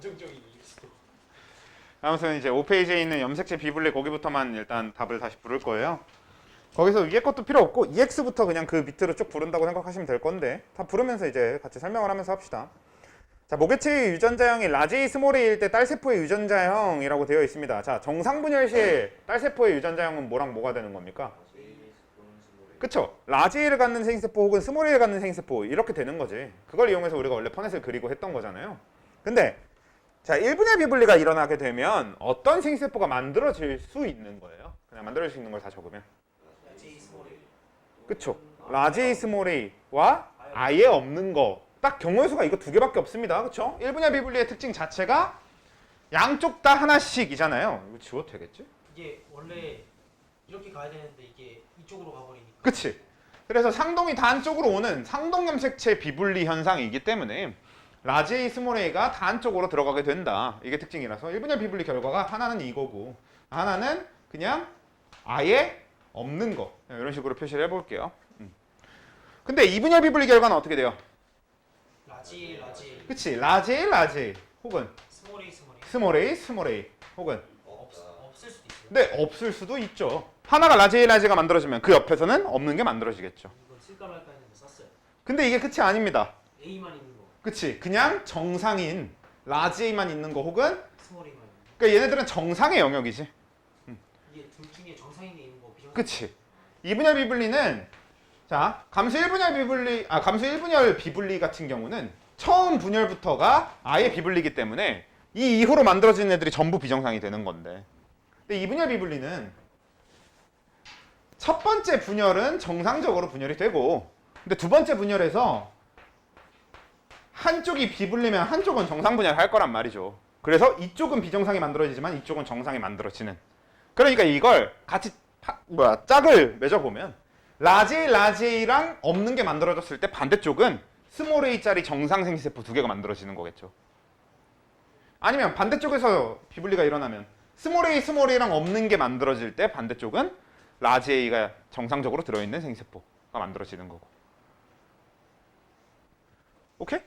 감정적인 이유일 수도. 아무튼 이제 5페이지에 있는 염색체 비분리 거기부터만 일단 답을 다시 부를 거예요. 거기서 위에 것도 필요 없고 EX부터 그냥 그 밑으로 쭉 부른다고 생각하시면 될 건데 다 부르면서 이제 같이 설명을 하면서 합시다. 자, 모개체의 유전자형이 라지 A 스몰 A일 때 딸세포의 유전자형이라고 되어 있습니다. 자, 정상 분열 시에 딸세포의 유전자형은 뭐랑 뭐가 되는 겁니까? 그쵸? 라지 A를 갖는 생세포 혹은 스몰 A를 갖는 생세포 이렇게 되는 거지. 그걸 이용해서 우리가 원래 퍼넷을 그리고 했던 거잖아요. 근데 자, 1분열 비분리가 일어나게 되면 어떤 생세포가 만들어질 수 있는 거예요? 그냥 만들어질 수 있는 걸 다 적으면. 그쵸? 라지 A 스몰 A와 아예 없는 거. 딱 경우의 수가 이거 두 개밖에 없습니다. 그쵸? 1분열 비분리의 특징 자체가 양쪽 다 하나씩이잖아요. 이거 지워도 되겠지? 이게 원래 이렇게 가야 되는데 이게 이쪽으로 가버리니까. 그치? 그래서 상동이 다 한쪽으로 오는 상동 염색체 비분리 현상이기 때문에 라지 A 스몰 A가 다 한쪽으로 들어가게 된다. 이게 특징이라서 1분열 비분리 결과가 하나는 이거고 하나는 그냥 아예 없는 거. 이런 식으로 표시를 해볼게요. 근데 2분열 비분리 결과는 어떻게 돼요? 라지 그치? 라지 A, 라지 A 혹은 스몰 A 스몰 A, 스몰 A 혹은 없을 수도 있어요. 네, 없을 수도 있죠. 하나가 라지 A, 라지가 만들어지면 그 옆에서는 없는 게 만들어지겠죠. 이건 쓸까 말까 했는데 썼어요. 근데 이게 끝이 아닙니다. A만 있는 거, 그치? 그냥 정상인 라지 A만 있는 거 혹은 스몰 A만 있는 거. 그러니까 얘네들은 정상의 영역이지. 이게 둘 중에 정상인 게 있는 거 비정상. 그치? 2분열 비분리는 자, 감수 1분열 비분리 같은 경우는 처음 분열부터가 아예 비분리이기 때문에 이 이후로 만들어지는 애들이 전부 비정상이 되는 건데. 근데 2분열 비분리는 첫 번째 분열은 정상적으로 분열이 되고 근데 두 번째 분열에서 한쪽이 비분리면 한쪽은 정상 분열할 거란 말이죠. 그래서 이쪽은 비정상이 만들어지지만 이쪽은 정상이 만들어지는. 그러니까 이걸 같이 짝을 맺어보면 라지 A랑 없는 게 만들어졌을 때 반대쪽은 스몰 A짜리 정상 생세포 두 개가 만들어지는 거겠죠. 아니면 반대쪽에서 비분리가 일어나면 스몰 A랑 없는 게 만들어질 때 반대쪽은 라지 A가 정상적으로 들어있는 생세포가 만들어지는 거고. 오케이?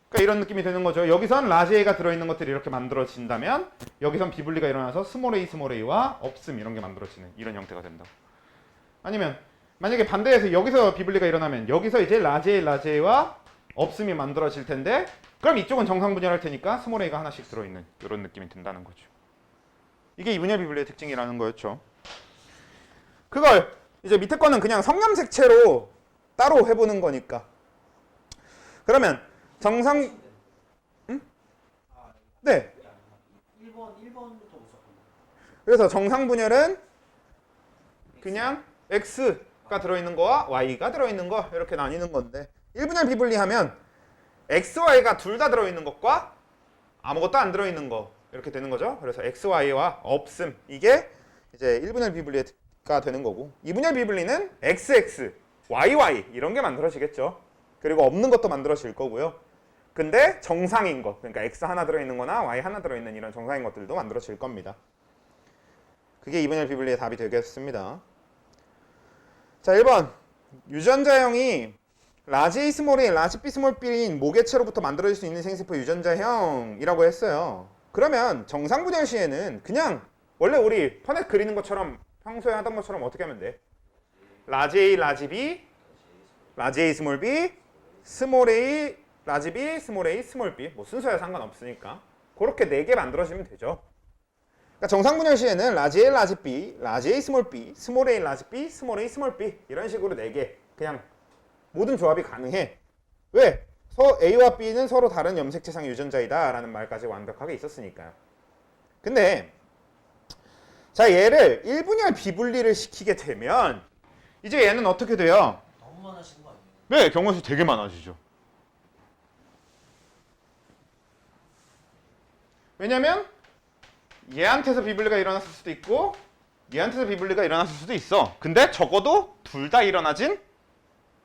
그러니까 이런 느낌이 되는 거죠. 여기선 라지 A가 들어있는 것들이 이렇게 만들어진다면 여기선 비분리가 일어나서 스몰 A와 없음 이런 게 만들어지는 이런 형태가 된다고. 아니면 만약에 반대해서 여기서 비분리가 일어나면 여기서 이제 라지 A와 없음이 만들어질 텐데 그럼 이쪽은 정상 분열할 테니까 스몰 A가 하나씩 들어있는 이런 느낌이 든다는 거죠. 이게 2분열 비분리의 특징이라는 거였죠. 그걸 이제 밑에 거는 그냥 성염색체로 따로 해보는 거니까. 그러면 정상 네. 1번부터 무조건. 그래서 정상 분열은 그냥 X가 들어있는 거와 Y가 들어있는 거 이렇게 나뉘는 건데 1분열 비분리하면 X, Y가 둘 다 들어있는 것과 아무것도 안 들어있는 거 이렇게 되는 거죠. 그래서 X, Y와 없음 이게 이제 1분열 비분리가 되는 거고 2분열 비분리는 XX, YY 이런 게 만들어지겠죠. 그리고 없는 것도 만들어질 거고요. 근데 정상인 것, 그러니까 X 하나 들어있는 거나 Y 하나 들어있는 이런 정상인 것들도 만들어질 겁니다. 그게 2분열 비분리의 답이 되겠습니다. 자, 1번. 유전자형이 라지 A 스몰 A, 라지 B 스몰 B인 모개체로부터 만들어질 수 있는 생세포 유전자형이라고 했어요. 그러면 정상 분열 시에는 그냥 원래 우리 퍼넷 그리는 것처럼 평소에 하던 것처럼 어떻게 하면 돼? 라지 A, 라지 B, 라지 A 스몰 B, 스몰 A, 라지 B, 스몰 A, 스몰 B 뭐 순서야 상관없으니까 그렇게 4개 만들어지면 되죠. 그러니까 정상 분열 시에는 라지 A, 라지 B, 라지 A 스몰 B, 스몰 A, 라지 B, 스몰 A, 스몰 B 이런 식으로 4개 그냥 모든 조합이 가능해. 왜? A와 B는 서로 다른 염색체상의 유전자이다 라는 말까지 완벽하게 있었으니까요. 근데 자 얘를 1분열 비분리를 시키게 되면 이제 얘는 어떻게 돼요? 너무 많아지는 거 아니에요? 네, 경우의 수 되게 많아지죠. 왜냐면 얘한테서 비분리가 일어났을 수도 있고 얘한테서 비분리가 일어났을 수도 있어. 근데 적어도 둘 다 일어나진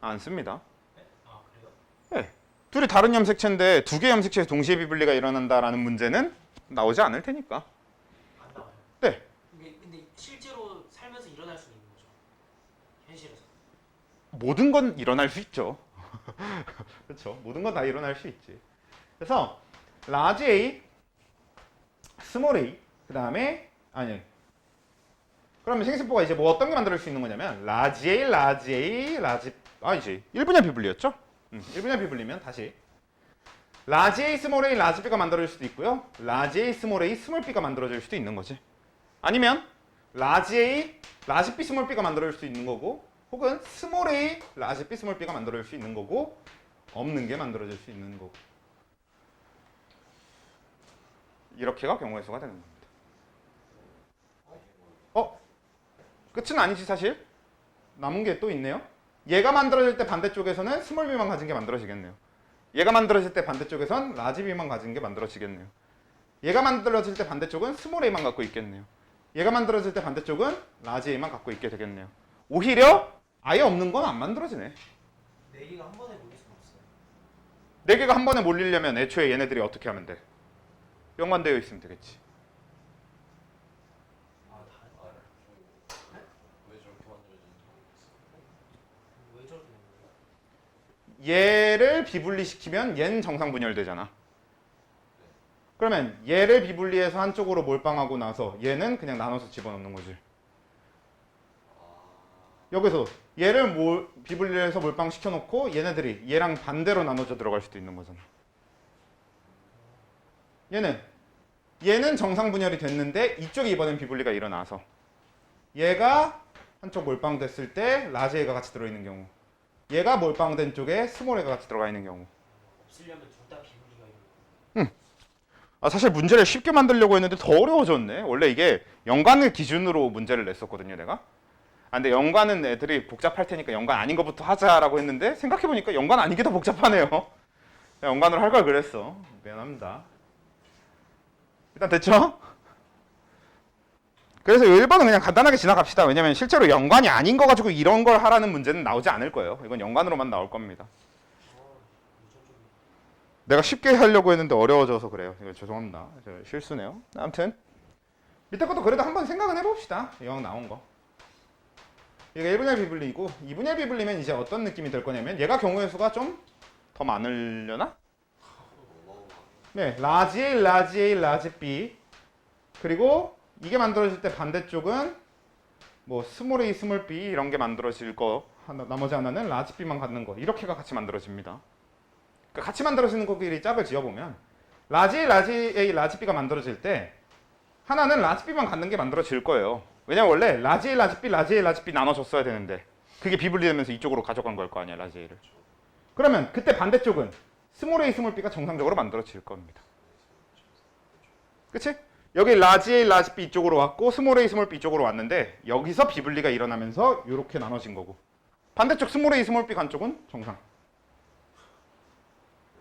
않습니다. 네? 아 그래요? 네. 둘이 다른 염색체인데 두 개 염색체에서 동시에 비분리가 일어난다라는 문제는 나오지 않을 테니까. 안 나와요. 네. 근데 실제로 살면서 일어날 수 있는 거죠. 현실에서. 모든 건 일어날 수 있죠. 그렇죠. 모든 건 다 일어날 수 있지. 그래서 라지 A 스몰 a 그 다음에 아니 그러면 생세포가 이제 뭐 어떤 게 만들어질 수 있는 거냐면 라지 a 라지 a 라지 아니지 1분열 비분리였죠? 1분열 비분리면 다시 라지 a 스몰 a 라지 b가 만들어질 수도 있고요. 라지 a 스몰 a 스몰 b가 만들어질 수도 있는 거지. 아니면 라지 a 라지 b 스몰 b가 만들어질 수 있는 거고 혹은 스몰 a 라지 b 스몰 b가 만들어질 수 있는 거고 없는 게 만들어질 수 있는 거고 이렇게가 경우의 수가 되는 겁니다. 끝은 아니지 사실. 남은 게 또 있네요. 얘가 만들어질 때 반대쪽에서는 스몰 b만 가진 게 만들어지겠네요. 얘가 만들어질 때 반대쪽에선 라지 b만 가진 게 만들어지겠네요. 얘가 만들어질 때 반대쪽은 스몰 a만 갖고 있겠네요. 얘가 만들어질 때 반대쪽은 라지 a만 갖고 있게 되겠네요. 오히려 아예 없는 건 안 만들어지네. 네 개가 한 번에 몰릴 수는 없어요. 네 개가 한 번에 몰리려면 애초에 얘네들이 어떻게 하면 돼? 연관되어 있으면 되겠지. 왜 저렇게 만들어지는지 모르겠어. 왜 저렇게 되는 거예요? 얘를 비분리시키면 얘는 정상 분열되잖아. 그러면 얘를 비분리해서 한쪽으로 몰빵하고 나서 얘는 그냥 나눠서 집어넣는 거지. 여기서 얘를 비분리해서 몰빵시켜놓고 얘네들이 얘랑 반대로 나눠져 들어갈 수도 있는 거잖아. 얘는 정상 분열이 됐는데 이쪽이 이번엔 비분리가 일어나서 얘가 한쪽 몰빵됐을 때 라지 A가 같이 들어있는 경우 얘가 몰빵된 쪽에 스몰 A가 같이 들어가 있는 경우 없으려면 둘 다 비분리가 있는 사실 문제를 쉽게 만들려고 했는데 더 어려워졌네. 원래 이게 연관을 기준으로 문제를 냈었거든요 내가. 근데 연관은 애들이 복잡할 테니까 연관 아닌 것부터 하자라고 했는데 생각해보니까 연관 아닌 게 더 복잡하네요. 연관으로 할 걸 그랬어. 미안합니다. 일단 됐죠? 그래서 1번은 그냥 간단하게 지나갑시다. 왜냐면 실제로 연관이 아닌 거 가지고 이런 걸 하라는 문제는 나오지 않을 거예요. 이건 연관으로만 나올 겁니다. 내가 쉽게 하려고 했는데 어려워져서 그래요. 이거 죄송합니다. 실수네요. 아무튼 밑에 것도 그래도 한번 생각은 해봅시다. 이왕 나온 거. 얘가 1분열 비분리이고 2분열 비분리면 이제 어떤 느낌이 될 거냐면 얘가 경우의 수가 좀 더 많으려나? 네, 라지 A, 라지 A, 라지 B 그리고 이게 만들어질 때 반대쪽은 뭐 스몰 A, 스몰 B 이런 게 만들어질 거 나머지 하나는 라지 B만 갖는 거 이렇게가 같이 만들어집니다. 그러니까 같이 만들어지는 거끼리 짝을 지어보면 라지 A, 라지 A, 라지 B가 만들어질 때 하나는 라지 B만 갖는 게 만들어질 거예요. 왜냐면 원래 라지 A, 라지 B, 라지 A, 라지 B 나눠줬어야 되는데 그게 비분리되면서 이쪽으로 가져간 걸 거 아니야 라지 A를. 그러면 그때 반대쪽은 스몰 A, 스몰 B가 정상적으로 만들어질 겁니다. 그치? 여기 라지 A, 라지 B 이쪽으로 왔고 스몰 A, 스몰 B 이쪽으로 왔는데 여기서 비분리가 일어나면서 이렇게 나눠진 거고 반대쪽 스몰 A, 스몰 B 간 쪽은 정상.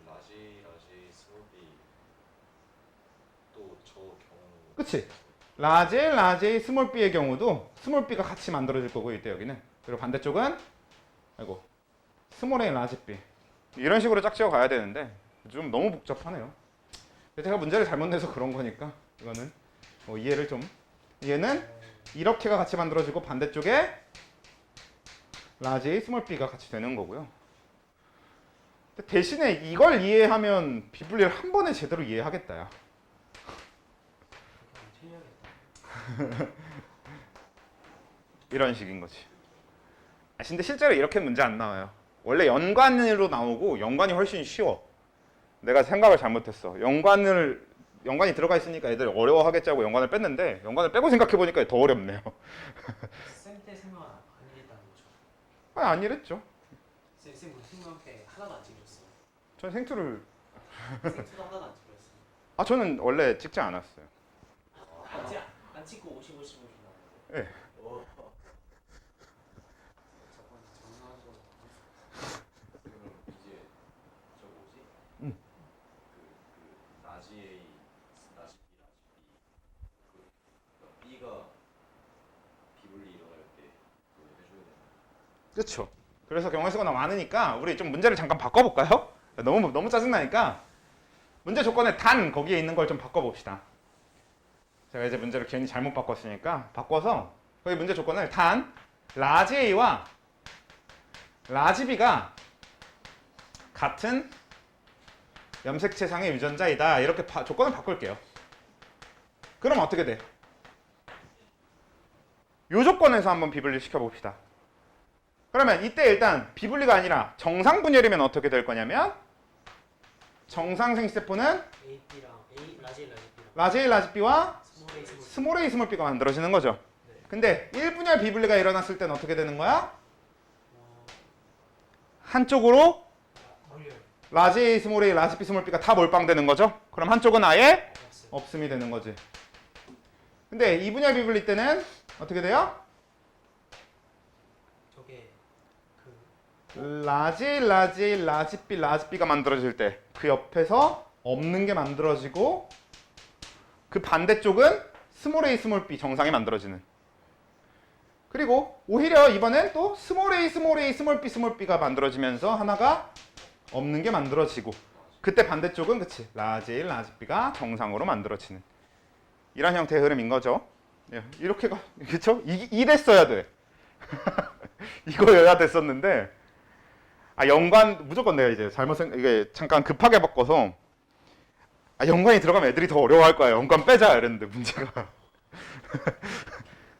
라지 스몰 B 또 저 경우 그치? 라지 A, 라지 A, 스몰 B의 경우도 스몰 B가 같이 만들어질 거고 이때 여기는. 그리고 반대쪽은 아이고 스몰 A, 라지 B 이런 식으로 짝지어 가야 되는데 좀 너무 복잡하네요. 제가 문제를 잘못 내서 그런 거니까 이거는 뭐 이해를 좀. 얘는 이렇게가 같이 만들어지고 반대쪽에 라지 A, 스몰 B가 같이 되는 거고요. 대신에 이걸 이해하면 비분리를 한 번에 제대로 이해하겠다 야. 이런 식인 거지. 근데 실제로 이렇게 문제 안 나와요. 원래 연관으로 나오고 연관이 훨씬 쉬워. 내가 생각을 잘못했어. 연관이 들어가 있으니까 애들 어려워하겠지 하고 연관을 뺐는데 연관을 빼고 생각해보니까 더 어렵네요. 쌤때 생명 안 이랬다는 거죠? 안 이랬죠. 쌤 생명 때 하나도 안 찍으셨어요? 전 생투를 생투도 하나도 안 찍으셨어요? 저는 원래 찍지 않았어요. 안 찍고 오시고 오시고 오시나? 네. 그럼 이제 저 뭐지? 그 라지 A, 라지 B, B가 비분리 일어날 때 그거 해줘야 되나? 그렇죠. 그래서 경우의 수가 너무 많으니까 우리 좀 문제를 잠깐 바꿔볼까요? 너무 짜증나니까 문제 조건에 단 거기에 있는 걸 좀 바꿔봅시다. 제가 이제 문제를 괜히 잘못 바꿨으니까 바꿔서 거기 문제 조건을 단 라지 A와 라지 B가 같은 염색체상의 유전자이다 이렇게 조건을 바꿀게요. 그럼 어떻게 돼? 요 조건에서 한번 비분리 시켜봅시다. 그러면 이때 일단 비분리가 아니라 정상분열이면 어떻게 될 거냐면 정상생세포는 AB랑 라지 라지 A, 라지 B와 스몰 A 스몰 스몰 a, 스몰 b가 만들어지는 거죠. 근데 1분열 비분리가 일어났을 때는 어떻게 되는 거야? 한쪽으로 걸려요. 라지 A, 스몰 a, 라지 B, 스몰 b가 다 몰빵되는 거죠. 그럼 한쪽은 아예 없어요. 없음이 되는 거지. 근데 2분열 비분리 때는 어떻게 돼요? 저게 그 라지 A, 라지 A, 라지 B, 라지 B가 만들어질 때 그 옆에서 없는 게 만들어지고 그 반대쪽은 스몰 a, 스몰 b 정상이 만들어지는. 그리고 오히려 이번엔 또 스몰 a, 스몰 a, 스몰 b, 스몰 b가 만들어지면서 하나가 없는 게 만들어지고 그때 반대쪽은 그치 라지 A, 라지 B가 정상으로 만들어지는 이런 형태의 흐름인 거죠. 예, 이렇게가 그쵸? 이랬어야 돼. 이거여야 됐었는데 연관 무조건 내가 이제 이게 잠깐 급하게 바꿔서 연관이 들어가면 애들이 더 어려워할 거야. 연관 빼자 이랬는데 문제가.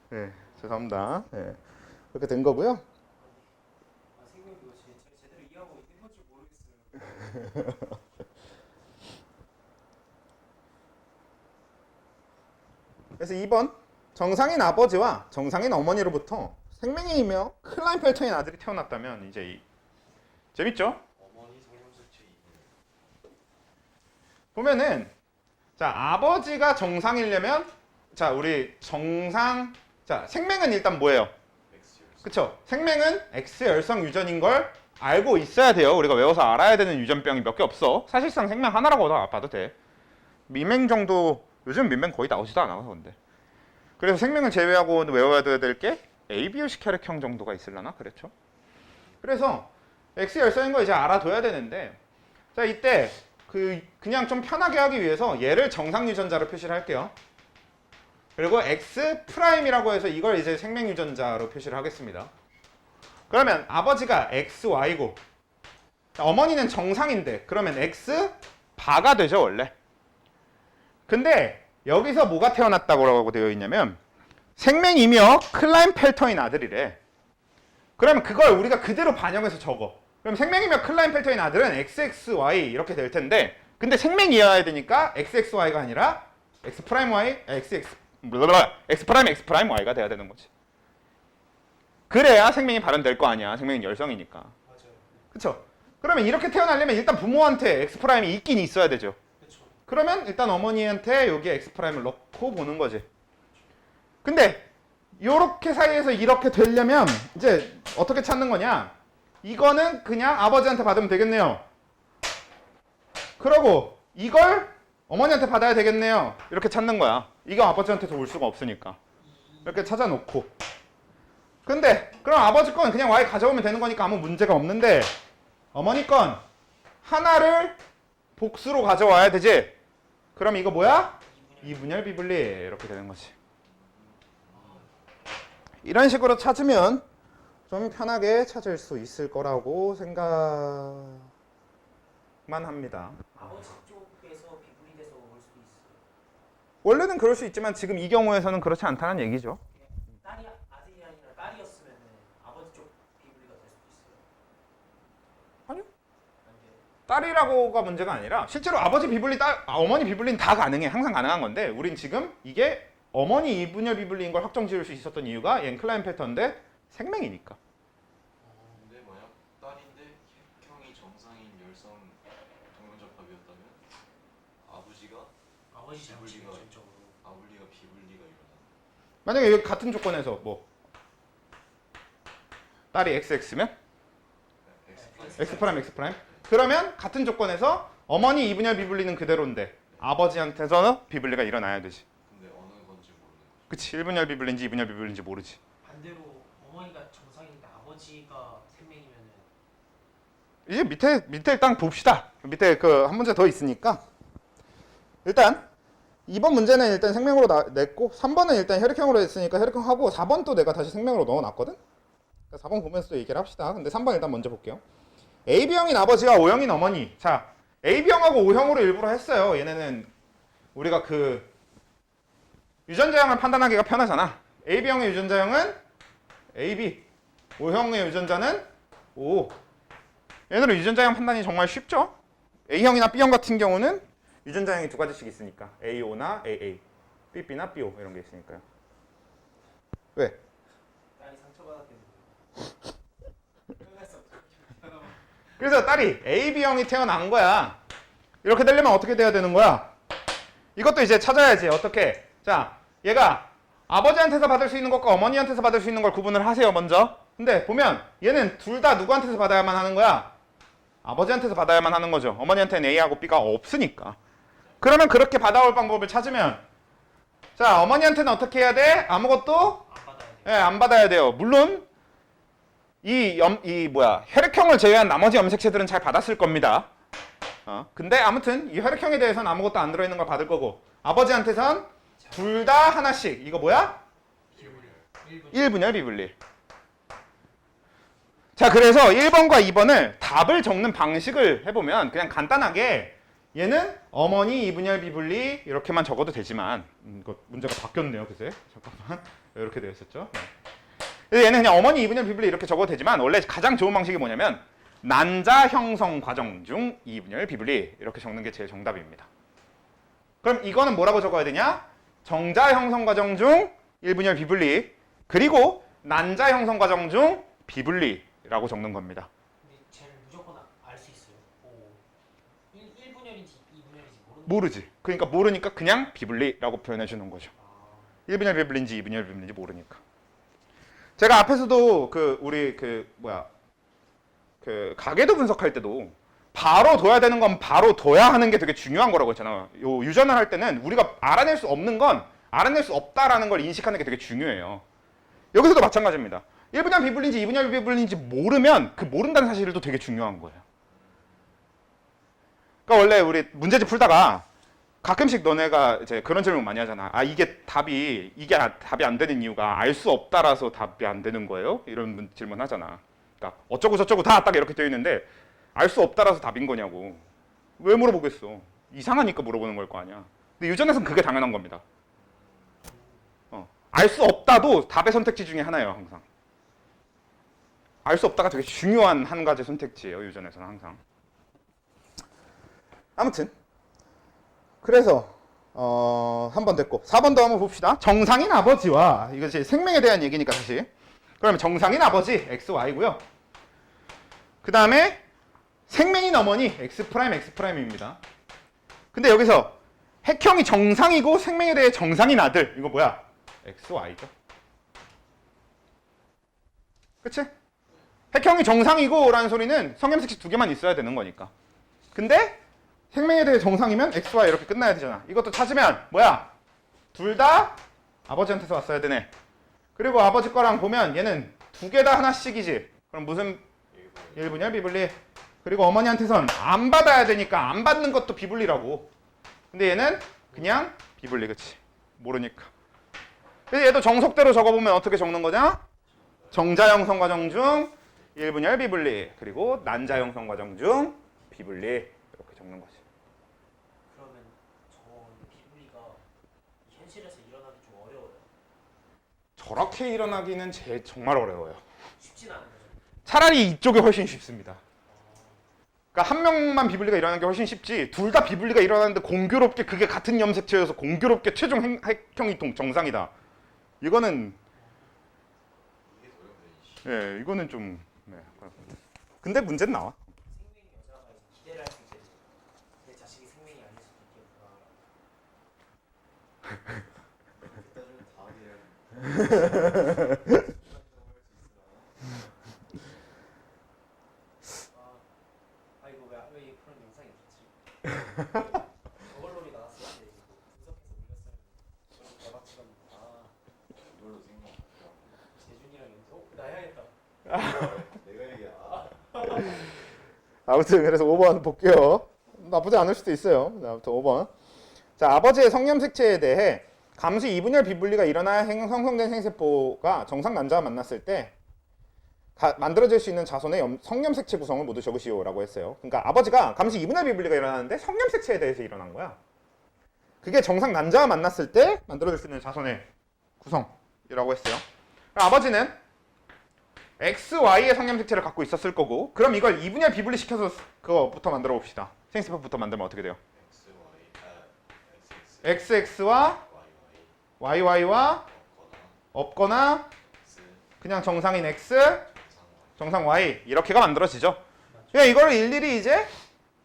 네, 죄송합니다. 네, 그렇게 된 거고요. 아, 선생님 이거 제대로 이해하고 있는 건지 모르겠어요. 그래서 2번 정상인 아버지와 정상인 어머니로부터 생명이이며 클라인펠터인 아들이 태어났다면 이제 재밌죠? 어머니 성형수치 보면은 자 아버지가 정상이려면 자 우리 정상 자 생명은 일단 뭐예요? 그쵸? 생명은 X 열성 유전인 걸 알고 있어야 돼요. 우리가 외워서 알아야 되는 유전병이 몇 개 없어. 사실상 생명 하나라고 봐도 돼. 미맹 정도 요즘 미맹 거의 나오지도 않아 근데. 그래서 생명을 제외하고 외워야 될 게 ABO식 혈액형 정도가 있으려나? 그렇죠? 그래서 X 열성인 거 이제 알아둬야 되는데 자 이때 그냥 좀 편하게 하기 위해서 얘를 정상 유전자로 표시를 할게요. 그리고 X 프라임이라고 해서 이걸 이제 생명 유전자로 표시를 하겠습니다. 그러면 아버지가 XY고 어머니는 정상인데 그러면 X 바가 되죠 원래. 근데 여기서 뭐가 태어났다고 되어 있냐면 생명이며 클라인펠터인 아들이래. 그러면 그걸 우리가 그대로 반영해서 적어. 그럼 생명이며 클라인펠터인 아들은 XXY 이렇게 될 텐데 근데 생명이어야 되니까 XXY가 아니라 X 프라임 Y, XX X 프라임 X 프라임 Y가 돼야 되는 거지. 그래야 생명이 발현될 거 아니야. 생명은 열성이니까. 맞아요. 그쵸? 그러면 이렇게 태어나려면 일단 부모한테 X 프라임이 있긴 있어야 되죠. 그렇죠. 그러면 일단 어머니한테 여기에 X 프라임을 넣고 보는 거지. 근데 요렇게 사이에서 이렇게 되려면 이제 어떻게 찾는 거냐? 이거는 그냥 아버지한테 받으면 되겠네요. 그러고 이걸 어머니한테 받아야 되겠네요. 이렇게 찾는 거야. 이거 아버지한테서 올 수가 없으니까. 이렇게 찾아놓고. 근데 그럼 아버지 건 그냥 Y 가져오면 되는 거니까 아무 문제가 없는데 어머니 건 하나를 복수로 가져와야 되지. 그럼 이거 뭐야? 이분열 비분리 이렇게 되는 거지. 이런 식으로 찾으면 좀 편하게 찾을 수 있을 거라고 생각만 합니다. 아버지 쪽에서 비분리돼서 올 수도 있어요. 원래는 그럴 수 있지만 지금 이 경우에서는 그렇지 않다는 얘기죠. 딸이 아들이 아니라 딸이었으면 아버지 쪽 비분리가 될 수도 있어요. 아니요. 안 돼요. 딸이라고가 문제가 아니라 실제로 아버지 비분리, 어머니 비분리는 다 가능해. 항상 가능한 건데 우린 지금 이게 어머니 이분열 비분리인 걸 확정 지을 수 있었던 이유가 얘는 클라인펠터인데 생명이니까. 근데 만약 딸인데 혈액형이 정상인 열성 동명접합이었다면 아버지가 아버지 잘못이에요, 비분리가 전적으로. 아버지가 비분리가 일어나. 만약에 여기 같은 조건에서 뭐 딸이 XX면 X 프라임 X 프라임 그러면 같은 조건에서 어머니 이분열 비분리는 그대로인데 아버지한테서는 비분리가 일어나야 되지. 근데 어느 건지 모르는 거죠. 그치 1분열 비분리인지 2분열 비분리인지 모르지. 반대로 어머니가 정상인데 아버지가 생명이면은 이제 밑에 일단 봅시다. 밑에 그 한 문제 더 있으니까 일단 2번 문제는 일단 생명으로 냈고 3번은 일단 혈액형으로 했으니까 혈액형 하고 4번 또 내가 다시 생명으로 넣어놨거든. 4번 보면서 또 얘기를 합시다. 근데 3번 일단 먼저 볼게요. AB형인 아버지와 O형인 어머니. 자, AB형하고 O형으로 일부러 했어요. 얘네는 우리가 그 유전자형을 판단하기가 편하잖아. AB형의 유전자형은 AB, O형의 유전자는 O. 얘네들 유전자형 판단이 정말 쉽죠? A형이나 B형 같은 경우는 유전자형이 두 가지씩 있으니까 AO나 AA, BB나 BO 이런 게 있으니까요. 왜? 딸이 상처받았겠는데. 끝났어. 그래서 딸이 AB형이 태어난 거야. 이렇게 되려면 어떻게 돼야 되는 거야? 이것도 이제 찾아야지. 어떻게? 자, 얘가 아버지한테서 받을 수 있는 것과 어머니한테서 받을 수 있는 걸 구분을 하세요, 먼저. 근데 보면 얘는 둘 다 누구한테서 받아야만 하는 거야? 아버지한테서 받아야만 하는 거죠. 어머니한테는 A하고 B가 없으니까. 그러면 그렇게 받아올 방법을 찾으면, 자, 어머니한테는 어떻게 해야 돼? 아무것도 안 받아야 돼. 예, 안 받아야 돼요. 물론 이 혈액형을 제외한 나머지 염색체들은 잘 받았을 겁니다. 근데 아무튼 이 혈액형에 대해서는 아무것도 안 들어있는 걸 받을 거고, 아버지한테선 둘 다 하나씩. 이거 뭐야? 1분열 비분리. 자, 그래서 1번과 2번을 답을 적는 방식을 해보면 그냥 간단하게 얘는 어머니 2분열 비분리 이렇게만 적어도 되지만, 이거 문제가 바뀌었네요, 그새. 잠깐만. 이렇게 되어 있었죠. 네. 그래서 얘는 그냥 어머니 2분열 비분리 이렇게 적어도 되지만, 원래 가장 좋은 방식이 뭐냐면 난자 형성 과정 중 2분열 비분리 이렇게 적는 게 제일 정답입니다. 그럼 이거는 뭐라고 적어야 되냐? 정자 형성 과정 중 1분열 비분리, 그리고 난자 형성 과정 중 비분리라고 적는 겁니다. 근데 쟤는 무조건 알 수 있어요. 오. 1분열인지 2분열인지 모르지. 그러니까 모르니까 그냥 비분리라고 표현해 주는 거죠. 아. 1분열 비분리인지 2분열 비분리인지 모르니까. 제가 앞에서도 우리 가계도 분석할 때도 바로 둬야 되는 건 바로 둬야 하는 게 되게 중요한 거라고 했잖아요. 요 유전을 할 때는 우리가 알아낼 수 없는 건 알아낼 수 없다라는 걸 인식하는 게 되게 중요해요. 여기서도 마찬가지입니다. 1분열 비분리인지 2분열 비분리인지 모르면 그 모른다는 사실도 되게 중요한 거예요. 그러니까 원래 우리 문제집 풀다가 가끔씩 너네가 이제 그런 질문 많이 하잖아. 이게 답이 안 되는 이유가 알 수 없다라서 답이 안 되는 거예요? 이런 질문 하잖아. 그러니까 어쩌고 저쩌고 다 딱 이렇게 되어 있는데 알 수 없다라서 답인 거냐고. 왜 물어보겠어? 이상하니까 물어보는 걸 거 아니야. 근데 유전에서는 그게 당연한 겁니다. 알 수 없다도 답의 선택지 중에 하나예요, 항상. 알 수 없다가 되게 중요한 한 가지 선택지예요, 유전에서는 항상. 아무튼 그래서 한 번 됐고 4번도 한번 봅시다. 정상인 아버지와, 이것이 생명에 대한 얘기니까 사실. 그러면 정상인 아버지 XY고요. 그 다음에 생명인 어머니 X'X'입니다. 근데 여기서 핵형이 정상이고 생명에 대해 정상인 아들, 이거 뭐야? XY죠. 그치? 핵형이 정상이고 라는 소리는 성염색치 두 개만 있어야 되는 거니까. 근데 생명에 대해 정상이면 XY 이렇게 끝나야 되잖아. 이것도 찾으면 뭐야? 둘 다 아버지한테서 왔어야 되네. 그리고 아버지 거랑 보면 얘는 두 개 다 하나씩이지. 그럼 무슨 1분열 비분리. 그리고 어머니한테선 안 받아야 되니까 안 받는 것도 비분리라고. 근데 얘는 그냥 비분리. 그치? 모르니까. 그래서 얘도 정석대로 적어보면 어떻게 적는 거냐? 정자 형성 과정 중 1분열 비분리, 그리고 난자 형성 과정 중 비분리 이렇게 적는 거지. 그러면 저 비분리가 현실에서 일어나기 좀 어려워요. 저렇게 일어나기는 정말 어려워요. 쉽진 않은 거죠. 차라리 이쪽이 훨씬 쉽습니다. 그러니까 한 명만 비분리가 일어나는 게 훨씬 쉽지, 둘 다 비분리가 일어나는데 공교롭게 그게 같은 염색체여서 공교롭게 최종 핵형이 정상이다. 이거는 이거는 좀 근데 문제는 나와. 생명의 여자가 이제 기대를 할 수 있게 내 자식이 생명이 아닐 수도 있겠구나. 이거 왜 그런 영상이 있었지? 저걸로리 나왔을 때 이거 분석해서 올렸어요. 대박치랍니다. 이걸로 생각. 재준이랑 연습. 나 해야겠다. 내가 얘기야. 아무튼 그래서 5번 볼게요. 나쁘지 않을 수도 있어요. 아무튼 5번. 자, 아버지의 성염색체에 대해 감수 2분열 비분리가 일어나야 형성된 생세포가 정상 난자와 만났을 때 만들어질 수 있는 자손의 성염색체 구성을 모두 적으시오라고 했어요. 그러니까 아버지가 감수 2분열 비분리가 일어나는데 성염색체에 대해서 일어난 거야. 그게 정상 난자와 만났을 때 만들어질 수 있는 자선의 구성이라고 했어요. 그럼 아버지는 x, y의 성향색채를 갖고 있었을 거고, 그럼 이걸 2분의 비분리 시켜서 그거부터 만들어 봅시다. 생식세포부터 만들면 어떻게 돼요? xx와 yy와 없거나 그냥 정상인 x, 정상 y 이렇게가 만들어지죠. 그냥 이걸 일일이 이제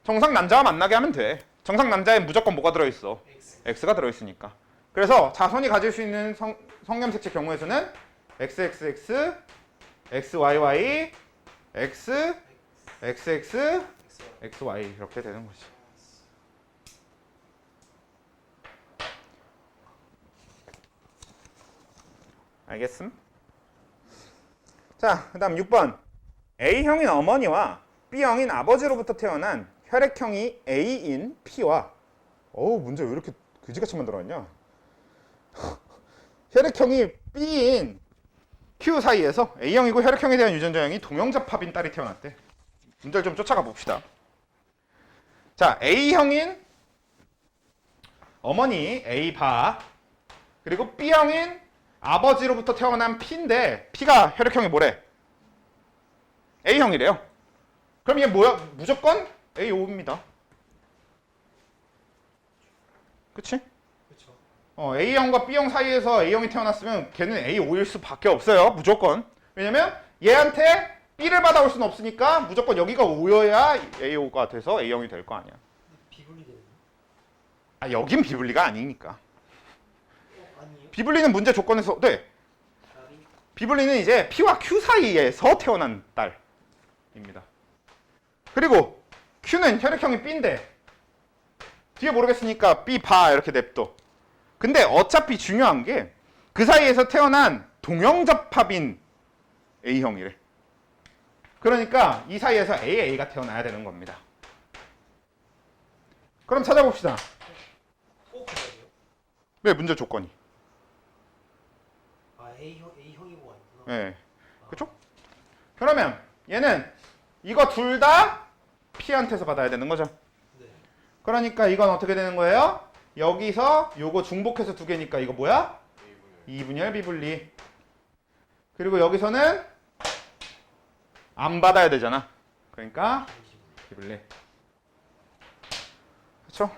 정상 난자와 만나게 하면 돼. 정상 난자에 무조건 뭐가 들어있어? x가 들어있으니까. 그래서 자손이 가질 수 있는 성염색체 경우의 수는 xxx, xyy, x, xx, xy 이렇게 되는 거지. 알겠음? 자, 그 다음 6번. A형인 어머니와 B형인 아버지로부터 태어난 혈액형이 A인 P와 어우 문제 왜 이렇게 그지같이 만들어놨냐. 혈액형이 B인 Q 사이에서 A형이고 혈액형에 대한 유전자 형이 동형잡합인 딸이 태어났대. 문제를 좀 쫓아가 봅시다. 자, A형인 어머니 A바 그리고 B형인 아버지로부터 태어난 P인데 P가 혈액형이 뭐래? A형이래요. 그럼 이게 뭐야? 무조건 A5입니다. 그치? 그렇죠. A형과 B형 사이에서 A형이 태어났으면 걔는 A5일 수밖에 없어요. 무조건. 왜냐면 얘한테 B를 받아올 수는 없으니까 무조건 여기가 5여야 A5가 돼서 A형이 될 거 아니야. 비분리되는. 아, 여긴 비분리가 아니니까. 아니에요? 비분리는 문제 조건에서 네. 딸이 비분리는 이제 P와 Q 사이에서 태어난 딸입니다. 그리고 Q는 혈액형이 B인데 뒤에 모르겠으니까 B 바 이렇게 냅둬. 근데 어차피 중요한 게 그 사이에서 태어난 동형잡합인 A형이래. 그러니까 이 사이에서 AA가 태어나야 되는 겁니다. 그럼 찾아봅시다. 꼭 그래야 돼요? 왜 문제 조건이? 아 A형이고 아니구나. 네. 그쵸? 그러면 얘는 이거 둘 다 P한테서 받아야 되는 거죠. 네. 그러니까 이건 어떻게 되는 거예요? 여기서 요거 중복해서 두 개니까 이거 뭐야? 이분열 비분리. 그리고 여기서는 안 받아야 되잖아. 그러니까 비분리. 그렇죠?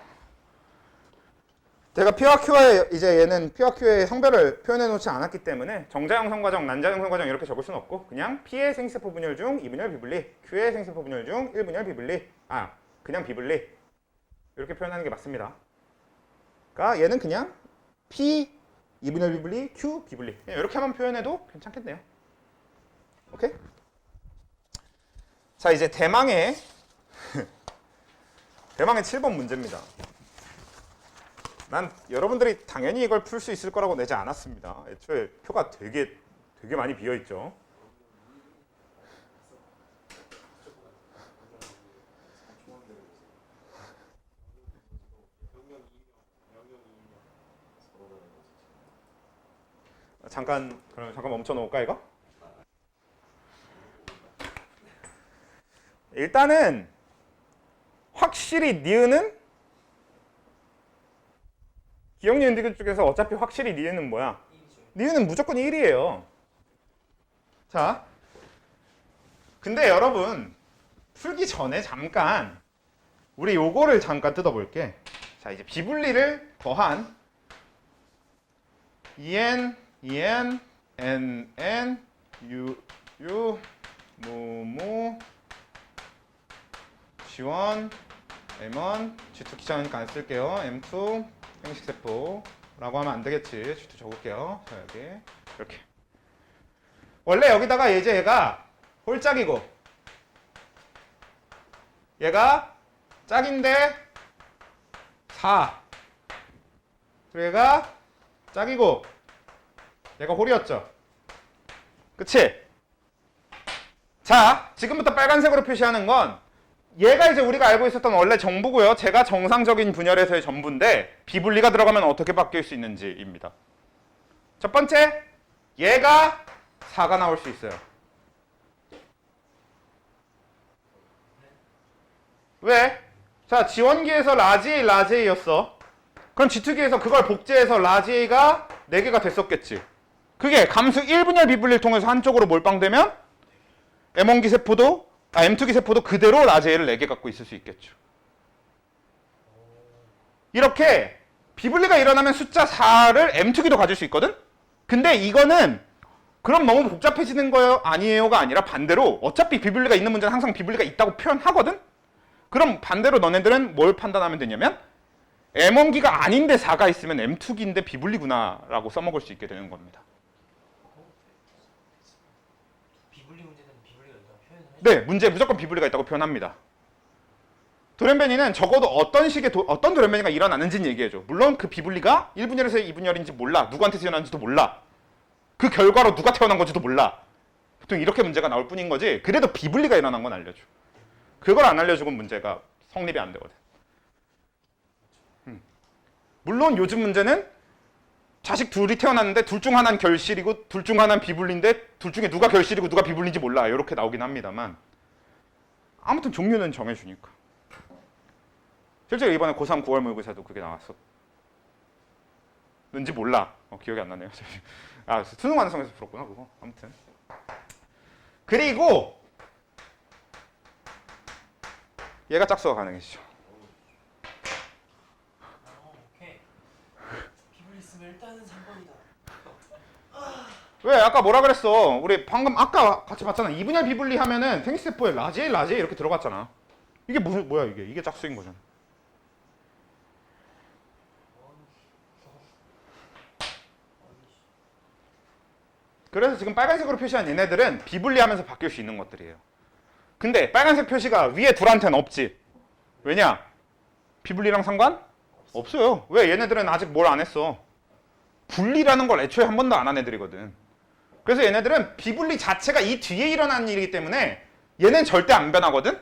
제가 P와 Q의 이제 얘는 P와 Q의 성별을 표현해 놓지 않았기 때문에 정자형 성과정, 난자형 성과정 이렇게 적을 수는 없고 그냥 P의 생세포 분열 중 2분열 비분리, Q의 생세포 분열 중 1분열 비분리, 그냥 비분리 이렇게 표현하는 게 맞습니다. 그러니까 얘는 그냥 P 2분열 비분리, Q 비분리 이렇게 한번 표현해도 괜찮겠네요. 오케이? 자, 이제 대망의 7번 문제입니다. 난 여러분들이 당연히 이걸 풀 수 있을 거라고 내지 않았습니다. 애초에 표가 되게 많이 비어 있죠. 잠깐 멈춰 놓을까 이거? 일단은 확실히 니은은 기억 니은 디귿 중에서 어차피 확실히 니은은 뭐야? 니은은 무조건 1이에요. 자, 근데 여러분 풀기 전에 잠깐 우리 요거를 잠깐 뜯어볼게. 자, 이제 비분리를 더한 en, en, n, n, u, u, 무, G1, M1, G2 귀찮으니까 안 쓸게요. M2, 형식세포라고 하면 안 되겠지. G2 적을게요. 자, 여기 이렇게. 원래 여기다가 이제 얘가 홀짝이고 얘가 짝인데 4. 그리고 얘가 짝이고 얘가 홀이었죠. 그치? 자, 지금부터 빨간색으로 표시하는 건 얘가 이제 우리가 알고 있었던 원래 정부고요. 제가 정상적인 분열에서의 전부인데 비분리가 들어가면 어떻게 바뀔 수 있는지입니다. 첫 번째, 얘가 4가 나올 수 있어요. 왜? 자, 지원기에서 라지, 라제이였어. 그럼 G투기에서 그걸 복제해서 라지 A가 4개가 됐었겠지. 그게 감수 1분열 비분리를 통해서 한쪽으로 몰빵되면 M1기 세포도 M2기 세포도 그대로 라지 A를 4개 갖고 있을 수 있겠죠. 이렇게 비분리가 일어나면 숫자 4를 M2기도 가질 수 있거든? 근데 이거는 그럼 너무 복잡해지는 거예요? 아니에요가 아니라 반대로 어차피 비분리가 있는 문제는 항상 비분리가 있다고 표현하거든? 그럼 반대로 너네들은 뭘 판단하면 되냐면 M1기가 아닌데 4가 있으면 M2기인데 비분리구나 라고 써먹을 수 있게 되는 겁니다. 비분리 문제는 비분리가 있다고 표현을 해. 네, 문제에 무조건 비분리가 있다고 표현합니다. 도련변이는 적어도 어떤 도련변이가 일어나는지는 얘기해줘. 물론 그 비분리가 1분열에서 2분열인지 몰라. 누구한테 태어난지도 몰라. 그 결과로 누가 태어난 건지도 몰라. 보통 이렇게 문제가 나올 뿐인 거지. 그래도 비분리가 일어난 건 알려줘. 그걸 안 알려주면 문제가 성립이 안 되거든. 물론 요즘 문제는 자식 둘이 태어났는데 둘 중 하나는 결실이고 둘 중 하나는 비분리인데 둘 중에 누가 결실이고 누가 비분리인지 몰라. 이렇게 나오긴 합니다만 아무튼 종류는 정해주니까. 실제로 이번에 고3 9월 모의고사도 그게 나왔어. 왠지 몰라. 기억이 안 나네요. 아, 수능 완성에서 풀었구나 그거. 아무튼. 그리고 얘가 짝수가 가능해지죠. 오케이. 비분리 있으면 일단은 3번이다. 왜 아까 뭐라 그랬어? 우리 방금 아까 같이 봤잖아. 2분열 비분리 하면은 생식세포에 라지 A 이렇게 들어갔잖아. 이게 무슨 뭐야 이게 짝수인 거잖아. 그래서 지금 빨간색으로 표시한 얘네들은 비분리하면서 바뀔 수 있는 것들이에요. 근데 빨간색 표시가 위에 둘한테는 없지. 왜냐? 비분리랑 상관? 없어요. 왜? 얘네들은 아직 뭘 안 했어. 분리라는 걸 애초에 한 번도 안 한 애들이거든. 그래서 얘네들은 비분리 자체가 이 뒤에 일어나는 일이기 때문에 얘는 절대 안 변하거든?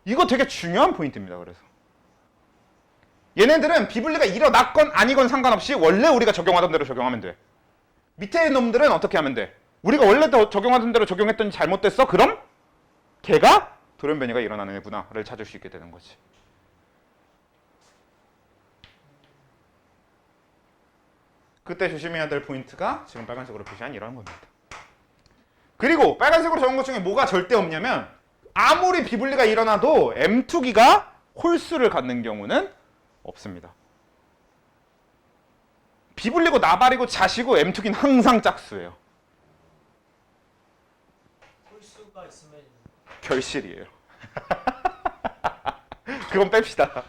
이거 되게 중요한 포인트입니다. 그래서 얘네들은 비분리가 일어났건 아니건 상관없이 원래 우리가 적용하던 대로 적용하면 돼. 밑에 놈들은 어떻게 하면 돼? 우리가 원래 적용하던 대로 적용했더니 잘못됐어? 그럼 걔가 돌연변이가 일어나는 애구나를 찾을 수 있게 되는 거지. 그때 조심해야 될 포인트가 지금 빨간색으로 표시한 이런 겁니다. 그리고 빨간색으로 적은 것 중에 뭐가 절대 없냐면 아무리 비분리가 일어나도 M2기가 홀수를 갖는 경우는 없습니다. 비분리고 나발이고 자시고 M2기는 항상 짝수예요. 홀수가 있으면 결실이에요. 그건 뺍시다. 있어요.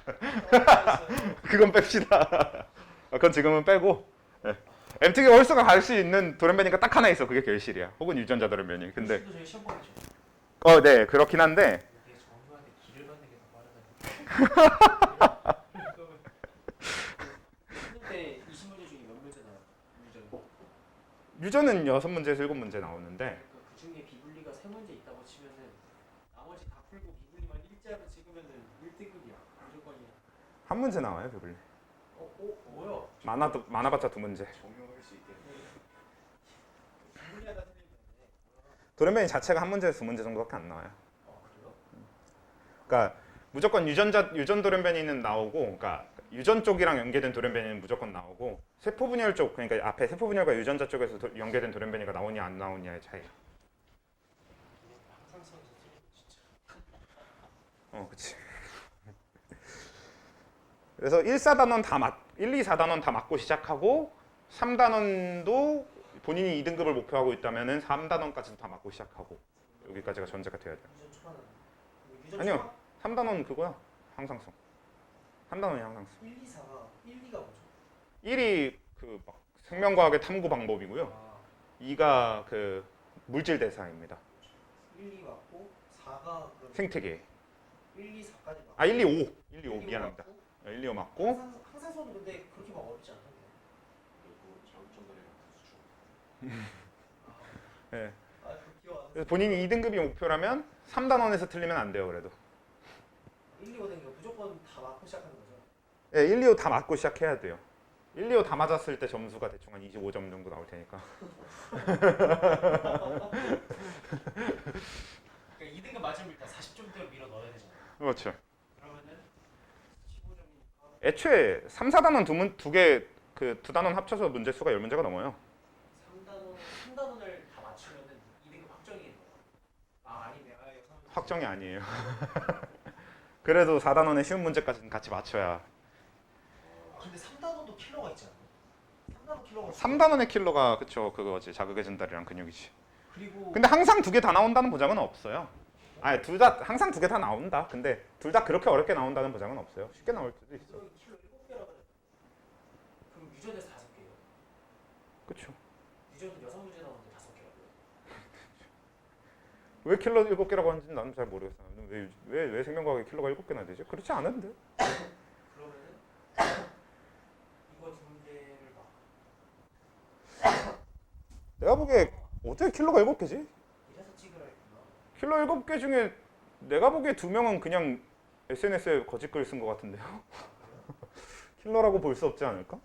그건 뺍시다. 그건 지금은 빼고. 네. M2기 홀수가 갈 수 있는 돌연변이가 딱 하나 있어. 그게 결실이야. 혹은 유전자 돌연변이. 근데 홀수도 저희 시험 보겠죠. 네 그렇긴 한데 되게 정교하게 길을 받는 게 더 빠르다니까. 했는데 20문제 중에 몇 문제 나와요? 유전은 6문제에서 7문제 나오는데 그러니까 그 중에 비분리가 3문제 있다고 치면은 나머지 다 풀고 비분리만 일자로 찍으면은 1등급이야. 무조건이야. 한 문제 나와요 비분리. 뭐야? 많아봤자 2문제. 적용할 수 있겠네. 비분리하다 틀리면 돌연변이 자체가 한 문제에서 2문제 정도밖에 안 나와요. 그래요? 그러니까 무조건 유전 돌연변이는 나오고, 그러니까 유전 쪽이랑 연계된 돌연변이는 무조건 나오고, 세포 분열 쪽, 그러니까 앞에 세포 분열과 유전자 쪽에서 연계된 돌연변이가 나오냐 안 나오냐의 차이. 항상 써서 틀리고 진짜. 그치. 그래서 1, 4단원 다 1, 2, 4단원 다 맞고 시작하고 3단원도 본인이 2등급을 목표하고 있다면은 3단원까지도 다 맞고 시작하고 여기까지가 전제가 돼야 돼요. 유전 초반은 유전 아니요. 3단원 그거야. 항상성. 3단원이 항상성. 1, 2, 4가 1, 2가 뭐죠? 1이 그 막 생명과학의 탐구 방법이고요. 아, 2가 그 물질 대사입니다. 1, 2 맞고 4가 그럼 생태계. 1, 2, 4까지 맞고 1, 2, 5. 1, 2, 5 미안합니다. 1, 2, 5 맞고 항상 수업이 근데 그렇게 막 어렵지 않던데. 그리고 잘못 전달해 수준. 네. 아, 그 기억 안 나. 그래서 본인이 2등급이 목표라면 3단원에서 틀리면 안 돼요. 그래도. 1, 2, 5 되니까 무조건 다 맞고 시작하는 거죠. 네, 1, 2, 5 다 맞고 시작해야 돼요. 1, 2, 5 다 맞았을 때 점수가 대충 한 25점 정도 나올 테니까. 그러니까 2등급 맞으면 일단 40점대로 밀어 넣어야 되잖아요. 그렇죠. 그러면은 15점이니까 애초에 3, 4단원 두 단원 합쳐서 문제 수가 10문제가 넘어요. 3단원을 다 맞추면은 2등급 확정이에요. 아 아니네. 아 이거 확정이 아니에요. 그래도 4단원의 쉬운 문제까지는 같이 맞춰야. 근데 3단원도 킬러가 있지 않나? 3단원 킬러가 3단원의 킬러가 그쵸 그거지. 자극의 전달이랑 근육이지. 그리고 근데 항상 두 개 다 나온다는 보장은 없어요. 아니 둘 다 항상 두 개 다 나온다. 근데 둘 다 그렇게 어렵게 나온다는 보장은 없어요. 쉽게 나올 수도 있어. 킬러 7개라고 그래. 그럼 유전에서 5개예요. 그쵸. 유전은 6문제 나오는데 5개라고요. 왜 킬러 7개라고 하는지 나는 잘 모르겠어. 왜 생명과학에 킬러가 7개나 되지? 그렇지 않은데. 그러면은 이거 두 문제를 막 내가 보기에 어떻게 킬러가 7개지? 이래서 찍으라 했구나. 킬러 7개 중에 내가 보기에 2명은 그냥 SNS에 거짓글 쓴 것 같은데요. 킬러라고 볼 수 없지 않을까?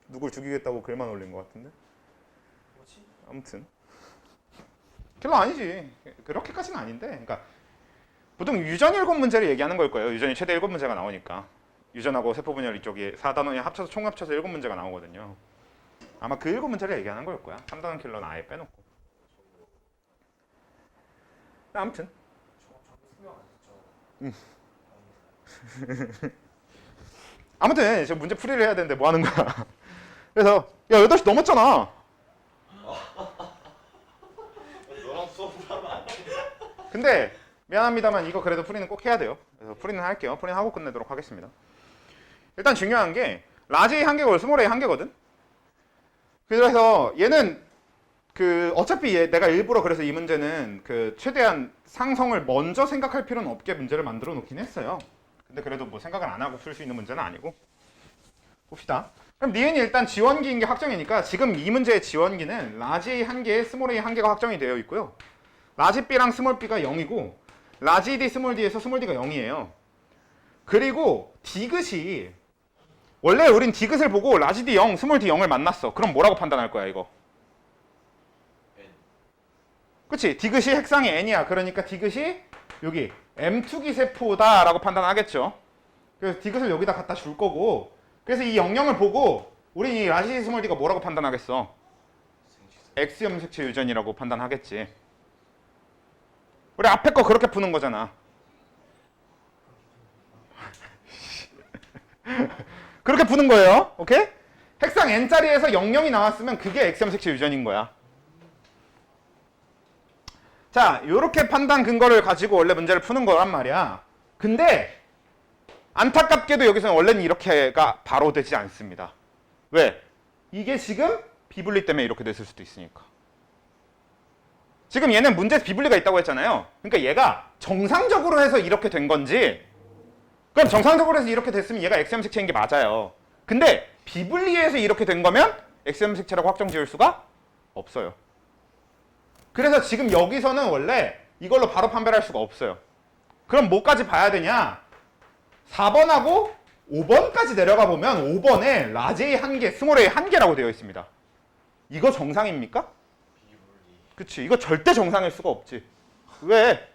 누굴 죽이겠다고 글만 올린 것 같은데. 뭐지? 아무튼 킬러 아니지. 그렇게까지는 아닌데. 그러니까 보통 유전 7문제를 얘기하는 걸 거예요. 유전이 최대 7문제가 나오니까. 유전하고 세포 분열 이쪽이 4단원이 합쳐서 총 합쳐서 7문제가 나오거든요. 아마 그 7문제를 얘기하는 걸 거야. 3단원 킬러는 아예 빼놓고. 아무튼 저거 수명 안 했죠. 아무튼 지금 문제 풀이를 해야 되는데 뭐 하는 거야. 그래서 야 8시 넘었잖아. 너랑 수업하면 안 돼. 근데 미안합니다만 이거 그래도 풀이는 꼭 해야 돼요. 그래서 풀이는 할게요. 풀이는 하고 끝내도록 하겠습니다. 일단 중요한 게 라지 A 1개고 스몰 A 1개거든. 그래서 얘는 어차피 내가 일부러 그래서 이 문제는 최대한 상성을 먼저 생각할 필요는 없게 문제를 만들어 놓긴 했어요. 근데 그래도 뭐 생각을 안 하고 풀 수 있는 문제는 아니고. 봅시다. 그럼 니은이 일단 지원기인 게 확정이니까 지금 이 문제의 지원기는 라지 A 1개, 스몰 A 1개가 확정이 되어 있고요. 라지 B랑 스몰 B가 0이고 라지 D, 스몰 D에서 스몰 D가 0이에요. 그리고 디귿이 원래 우린 디귿을 보고 라지 D 0, 스몰 D 0을 만났어. 그럼 뭐라고 판단할 거야 이거? N. 그치? 디귿이 핵상이 N이야. 그러니까 디귿이 여기 M2기 세포다 라고 판단하겠죠. 그래서 디귿을 여기다 갖다 줄 거고 그래서 이 영역을 보고 우린 이 라지 D, 스몰 D가 뭐라고 판단하겠어? X 염색체 유전이라고 판단하겠지. 우리 앞에 거 그렇게 푸는 거잖아. 그렇게 푸는 거예요. 오케이? 핵상 N자리에서 00이 나왔으면 그게 X염색체 유전인 거야. 자, 요렇게 판단 근거를 가지고 원래 문제를 푸는 거란 말이야. 근데 안타깝게도 여기서는 원래는 이렇게가 바로 되지 않습니다. 왜? 이게 지금 비분리 때문에 이렇게 됐을 수도 있으니까. 지금 얘는 문제에서 비분리가 있다고 했잖아요. 그러니까 얘가 정상적으로 해서 이렇게 된 건지 그럼 정상적으로 해서 이렇게 됐으면 얘가 X염색체인 게 맞아요. 근데 비분리해서 이렇게 된 거면 X염색체라고 확정 지을 수가 없어요. 그래서 지금 여기서는 원래 이걸로 바로 판별할 수가 없어요. 그럼 뭐까지 봐야 되냐? 4번하고 5번까지 내려가 보면 5번에 라지 A 1개, 스몰 A 1개라고 되어 있습니다. 이거 정상입니까? 비분리. 그치, 이거 절대 정상일 수가 없지. 왜?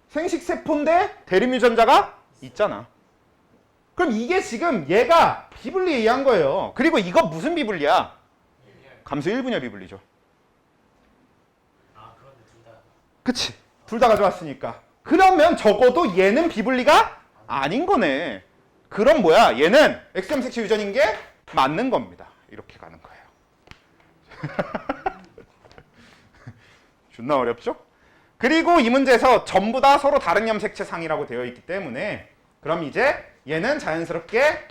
생식세포인데 대립유전자가 있잖아. 그럼 이게 지금 얘가 비분리에 의한 거예요. 그리고 이거 무슨 비분리야? 감수 1분열 비분리죠. 아 그런데 둘 다. 그치, 둘 다 가져왔으니까. 그러면 적어도 얘는 비분리가 아닌 거네. 그럼 뭐야? 얘는 X염색체 유전인 게 맞는 겁니다. 이렇게 가는 거예요. 존나 어렵죠? 그리고 이 문제에서 전부 다 서로 다른 염색체 상이라고 되어 있기 때문에 그럼 이제 얘는 자연스럽게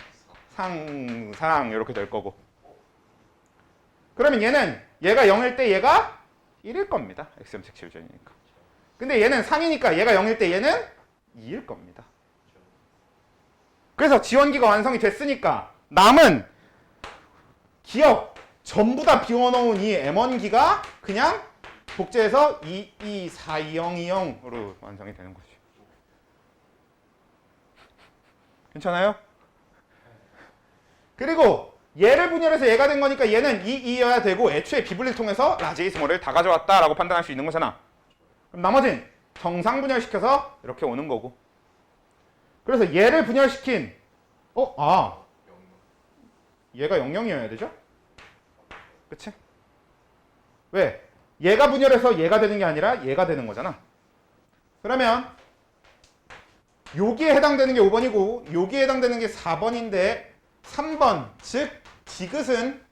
상 이렇게 될 거고 그러면 얘가 0일 때 얘가 1일 겁니다. X염색체 유전이니까. 근데 얘는 상이니까 얘가 0일 때 얘는 2일 겁니다. 그래서 지원기가 완성이 됐으니까 남은 기억 전부 다 비워놓은 이 M1기가 그냥 복제해서 22422020으로 완성이 되는 거지. 괜찮아요? 그리고 얘를 분열해서 얘가 된 거니까 얘는 2여야 되고 애초에 비분리를 통해서 라지 A 스몰을 다 가져왔다라고 판단할 수 있는 거잖아. 그럼 나머진 정상 분열시켜서 이렇게 오는 거고. 그래서 얘를 분열시킨 얘가 00이어야 되죠? 그치? 왜? 얘가 분열해서 얘가 되는 게 아니라 얘가 되는 거잖아. 그러면 여기에 해당되는 게 5번이고 여기에 해당되는 게 4번인데 3번 즉 디귿은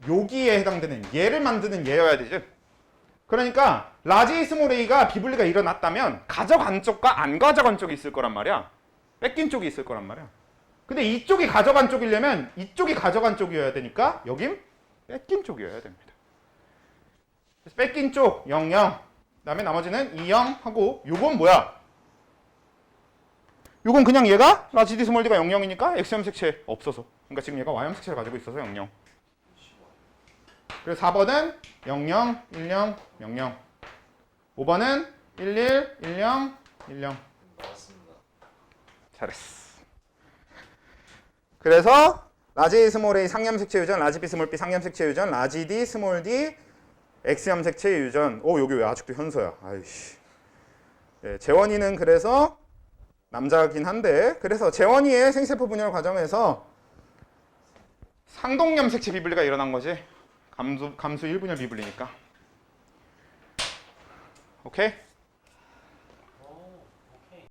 여기에 해당되는 얘를 만드는 얘여야 되죠. 그러니까 라지 스몰 a가 비분리가 일어났다면 가져간 쪽과 안 가져간 쪽이 있을 거란 말이야. 뺏긴 쪽이 있을 거란 말이야. 근데 이쪽이 가져간 쪽이려면 이쪽이 가져간 쪽이어야 되니까 여긴 뺏긴 쪽이어야 됩니다. 그래서 뺏긴 쪽 00, 그다음에 나머지는 20 하고 요건 뭐야? 요건 그냥 얘가 라지 D 스몰 D가 00이니까 X형 색채 없어서. 그러니까 지금 얘가 Y형 색채를 가지고 있어서 00. 그래서 4번은 00, 10, 00. 5번은 11, 10, 10. 맞습니다. 잘했어. 그래서 라지 스몰 A 상염 색채 유전, 라지 B 스몰 B 상염 색채 유전, 라지 D 스몰 D X염 색채 유전. 오, 여기 왜 아직도 현서야? 아이씨. 네, 재원이는 그래서 남자긴 한데, 그래서 재원이의 생세포 분열 과정에서 상동염 색채 비분리가 일어난 거지. 감수 1분열 비분리니까. 오케이?